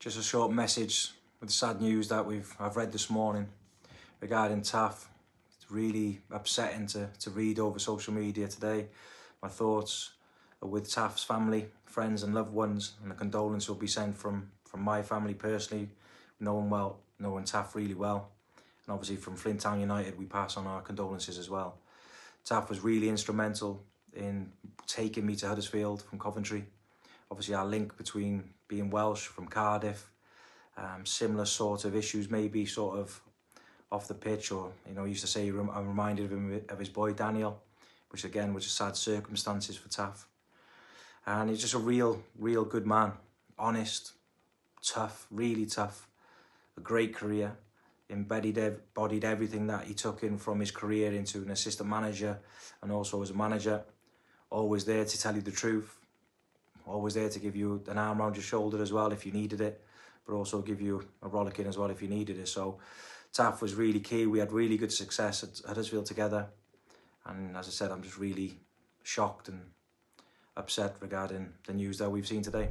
Just a short message with the sad news that I've read this morning regarding Taff. It's really upsetting to read over social media today. My thoughts are with Taff's family, friends and loved ones, and the condolence will be sent from my family personally, knowing Taff really well. And obviously from Flint Town United, we pass on our condolences as well. Taff was really instrumental in taking me to Huddersfield from Coventry. Obviously our link between being Welsh from Cardiff, similar sort of issues maybe sort of off the pitch, or he used to say I'm reminded of him of his boy Daniel, which again was just sad circumstances for Taff. And he's just a real good man, honest, tough, really tough, a great career, embodied everything that he took in from his career into an assistant manager and also as a manager. Always there to tell you the truth, always there to give you an arm around your shoulder as well if you needed it, but also give you a rollicking as well if you needed it. So Taff was really key. We had really good success at Huddersfield together, and as I said, I'm just really shocked and upset regarding the news that we've seen today.